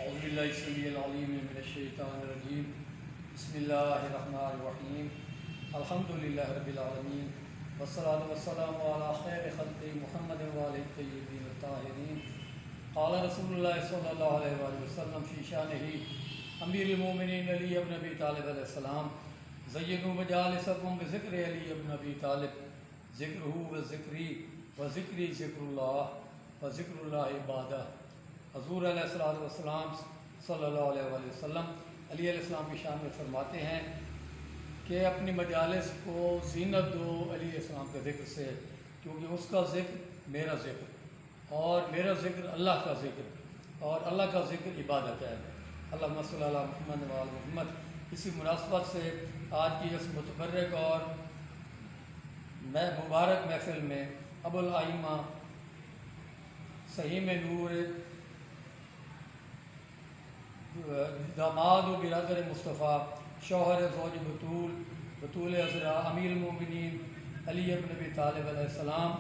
أعوذ بالله السميع العليم من الشيطان الرجيم بسم الله الرحمن الرحيم الحمد لله رب العالمين والصلاة والسلام على خير خلق محمد وآله الطيبين الطاهرين قال رسول الله صلى الله عليه وسلم في شأنه أمير المؤمنين علي بن أبي طالب عليه السلام زينوا مجالسكم بذكر علي بن أبي طالب ذکرہ وذکری ذکر اللہ وذکر اللہ عبادہ۔ حضور علیہ السلام صلی اللہ علیہ وآلہ وسلم علی علیہ السلام کی شان میں فرماتے ہیں کہ اپنی مجالس کو زینت دو علی علیہ السلام کے ذکر سے، کیونکہ اس کا ذکر میرا ذکر اور میرا ذکر اللہ کا ذکر اور اللہ کا ذکر عبادت ہے۔ اللہم صلی علی محمد وعلی محمد۔ اسی مناسبت سے آج کی اس متبرک اور مبارک محفل میں ابو الائمہ سہیم نور داماد و برادر مصطفیٰ شوہر زوج بطول عذرا امیر المومنین علی بن ابی طالب علیہ السلام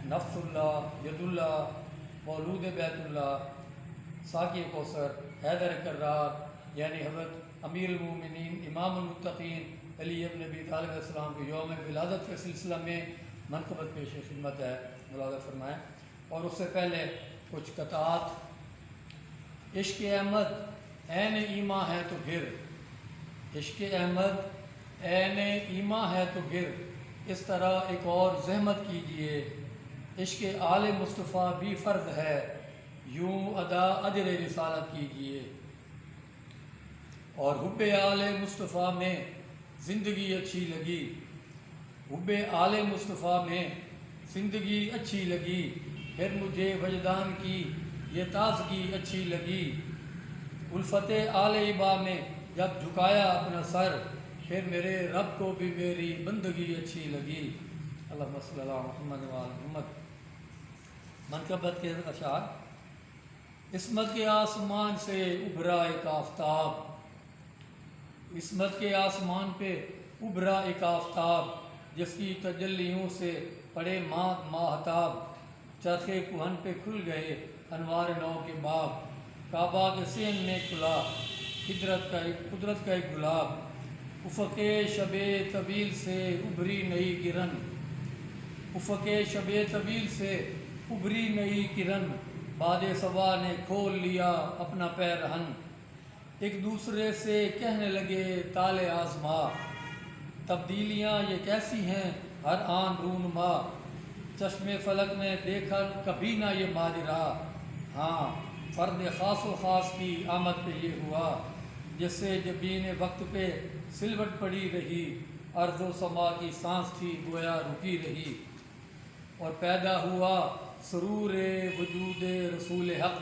نفس اللہ ید اللہ مولود بیت اللہ ساقی کوثر حیدر کرار، یعنی حضرت امیر المومنین امام المتقین علی بن ابی طالب علیہ السلام کے یوم ولادت کے سلسلہ میں منقبت پیش خدمت ہے، ملاحظہ فرمائیں۔ اور اس سے پہلے کچھ قطعات۔ عشق احمد عین ایماں ہے تو گر، عشق احمد عین ایماں ہے تو گر، اس طرح ایک اور زحمت کیجئے، عشق آل مصطفیٰ بھی فرض ہے، یوں ادا اجر رسالت کیجئے۔ اور حب آل مصطفیٰ میں زندگی اچھی لگی، حب آل مصطفیٰ میں زندگی اچھی لگی، پھر مجھے وجدان کی یہ تازگی اچھی لگی، الفت آل عبا میں جب جھکایا اپنا سر، پھر میرے رب کو بھی میری بندگی اچھی لگی۔ اللہم صلی اللہ محمد وعلی محمد۔ منقبت کے اشعار۔ عصمت کے آسمان سے ابھرا ایک آفتاب، عصمت کے آسمان پہ ابھرا ایک آفتاب، جس کی تجلیوں سے پڑے ماہتاب، چرخے کہن پہ کھل گئے انوار نو کے باب، کعبہ کے سین میں کھلا قدرت کا ایک گلاب، افق شب طویل سے ابھری نئی کرن، افق شب طویل سے ابھری نئی کرن، باد صبا نے کھول لیا اپنا پیرہن، ایک دوسرے سے کہنے لگے تال آزما، تبدیلیاں یہ کیسی ہیں ہر آن رونما، چشم فلک نے دیکھا کبھی نہ یہ ماجرا، ہاں فرد خاص و خاص کی آمد پہ یہ ہوا، جس سے جبین وقت پہ سلوٹ پڑی رہی، ارض و سما کی سانس تھی گویا رکی رہی، اور پیدا ہوا سرور وجود رسول حق،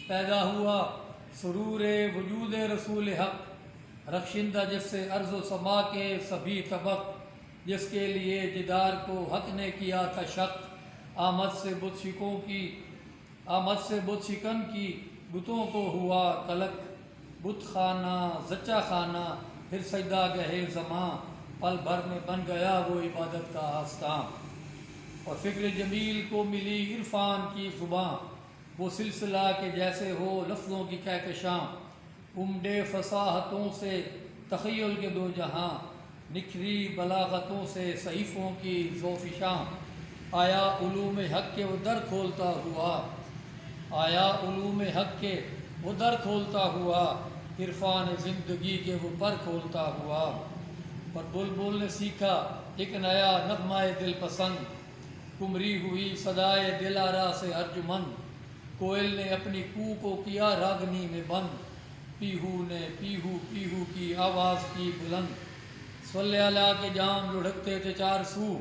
پیدا ہوا سرور وجود رسول حق، رخشندہ جس سے ارض و سما کے سبھی طبق، جس کے لیے جدار کو حق نے کیا تھا شق، آمد سے بت شکن کی بتوں کو ہوا قلق، بت خانہ زچہ خانہ پھر سجدہ گہے زماں، پل بھر میں بن گیا وہ عبادت کا آستان، اور فکر جمیل کو ملی عرفان کی زباں، وہ سلسلہ کے جیسے ہو لفظوں کی کہکشاں، عمدے فصاحتوں سے تخیل کے دو جہاں، نکھری بلاغتوں سے صحیفوں کی ذوفشاں، آیا علوم حق کے وہ در کھولتا ہوا، آیا علوم حق کے وہ در کھولتا ہوا، عرفان زندگی کے وہ پر کھولتا ہوا، اور بلبل نے سیکھا ایک نیا نغمہ دل پسند، کمری ہوئی صدائے دل آرا سے ارجمند، کوئل نے اپنی کوہ کو کیا راگنی میں بند، پیہو نے پیہو پیہو کی آواز کی بلند، صلی اللہ کے جام لڑھکتے تھے چار سو،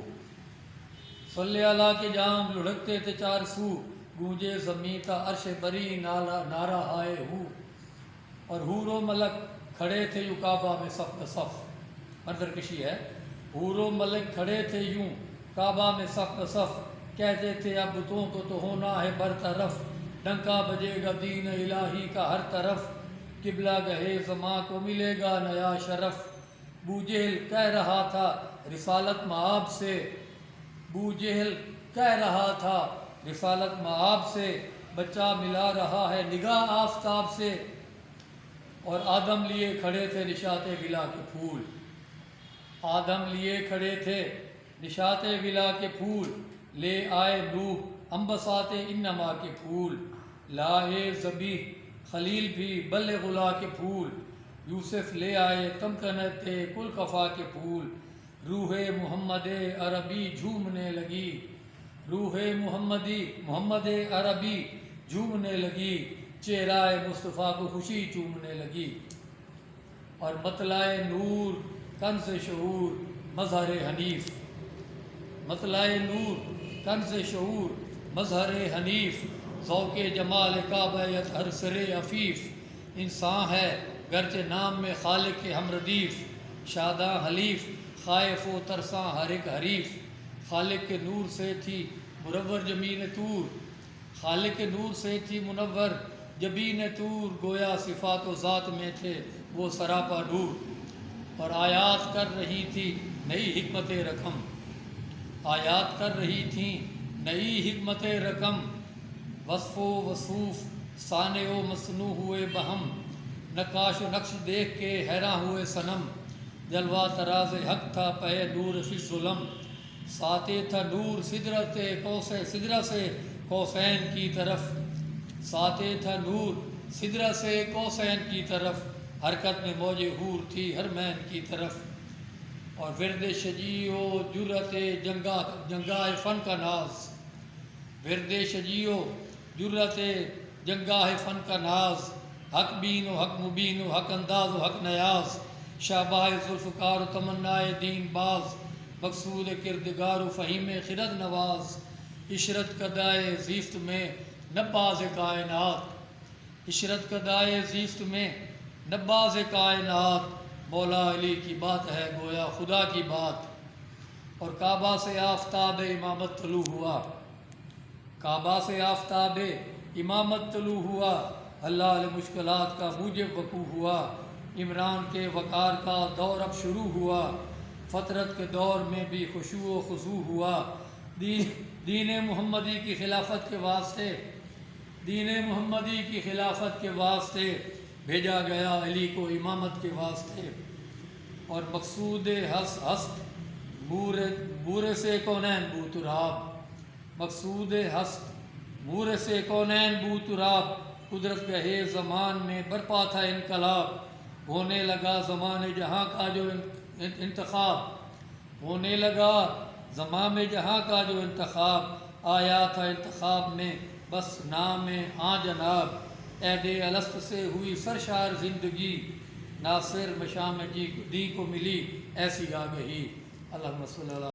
صلی اللہ کے جام لڑھکتے تھے چار سو، گونجے زمیں تا عرش بری نعرہ آئے ہو، اور حور و ملک کھڑے تھے یوں کعبہ میں صف بصف، منظر کشی ہے، حور و ملک کھڑے تھے یوں کعبہ میں صف بصف، کہتے تھے اب بتوں کو تو ہونا ہے برطرف، ڈنکا بجے گا دین الہی کا ہر طرف، قبلہ گہے زماں کو ملے گا نیا شرف، بو جہل کہہ رہا تھا رسالت مآب سے، بو جہل کہہ رہا تھا رسالت مآب سے، بچہ ملا رہا ہے نگاہ آفتاب سے، اور آدم لیے کھڑے تھے نشاط ولا کے پھول، آدم لیے کھڑے تھے نشاط ولا کے پھول، لے آئے نوح انبساط انما کے پھول، لائے ذبیح خلیل بھی بل غلا کے پھول، یوسف لے آئے تمکنت کل کفا کے پھول، روح محمد عربی جھومنے لگی، روح محمد عربی جھومنے لگی، چہرہ مصطفیٰ کو خوشی چومنے لگی، اور مطلع نور کنز شعور مظہر حنیف، مطلع نور کنز شعور مظہر حنیف، ذوق جمال کعبیت ہر سر عفیف، انسان ہے گرچہ نام میں خالق کے ہم ردیف، شاداں حلیف خائف و ترساں ہر ایک حریف، خالق کے نور سے تھی منور جبین طور، خالق کے نور سے تھی منور جبین طور، گویا صفات و ذات میں تھے وہ سراپا نور، اور آیات کر رہی تھی نئی حکمت رقم، آیات کر رہی تھیں نئی حکمت رقم، وصف و وصوف صانع و مصنوع ہوئے بہم، نقاش و نقش دیکھ کے حیراں ہوئے صنم، جلوہ طراز حق تھا پہ نور فی ظلم، ساتے تھا نور سدرہ سے کوسین کی طرف، ساتے تھا نور سدرہ سے کوسین کی طرف، حرکت میں موج حور تھی ہر مین کی طرف، اور ورد شجیع و جرت جنگاہ فن کا ناز، ورد شجیع و جرت جنگاہ فن کا ناز، حق بین و حق مبین و حق انداز و حق نیاز، شابہ ذوالفقار و تمنائے دین باز، مقصود کردگار و فہیم خرد نواز، عشرت کدائے زیفت میں نباز کائنات، عشرت کدائے زیفت میں نباز کائنات، مولا علی کی بات ہے گویا خدا کی بات، اور کعبہ سے آفتاب امامت طلوع ہوا، کعبہ سے آفتاب امامت طلوع ہوا، اللہ مشکلات کا موجب وقوع ہوا، عمران کے وقار کا دور اب شروع ہوا، فطرت کے دور میں بھی خشوع و خضوع ہوا، دین محمدی کی خلافت کے واسطے، دین محمدی کی خلافت کے واسطے بھیجا گیا علی کو امامت کے واسطے، اور مقصود ہست مور سے کونین بو تراب، مقصود ہست مور سے کونین بو تراب، قدرت گہے زمان میں برپا تھا انقلاب، ہونے لگا زمان جہاں کا جو انتخاب، ہونے لگا زمان جہاں کا جو انتخاب، آیا تھا انتخاب میں بس نام ہاں جناب، عہد الست سے ہوئی سرشار زندگی، ناصر مشام دی کو ملی ایسی آگہی، اللہم صلی اللہ